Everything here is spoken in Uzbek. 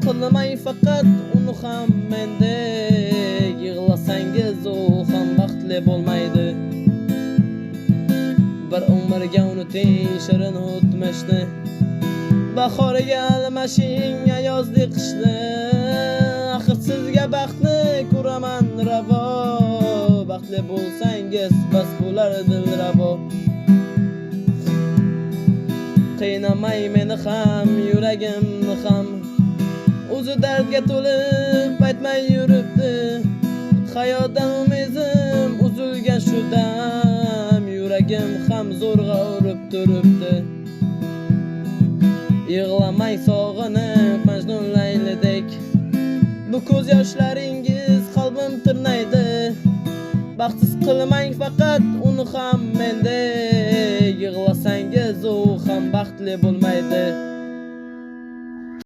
qilmay faqat uni ham mendek, yig'lasangiz u ham baxtli bo'lmaydi. Bir umrga unuting shirin o'tmishni, bahoriga almashing yozdi qishni. Axir sizga baxtni ko'raman ravo, baxtli bo'lsangiz bas bo'lar dilrabo. Qiynamay meni ham, yuragimni ham, o'zi dardga to'lib aytmay yuribdi. Hayotdan umizim uzilgan shu dam, yuragim ham zo'rg'a urib turibdi. Yig'lamay sog'inib Majnun Laylidek, bu ko'z yoshlaringiz qalbim tirnaydi. Baxtsiz qilmang faqat uni ham mendek, yig'lasangiz u ham baxtli bo'lmaydi.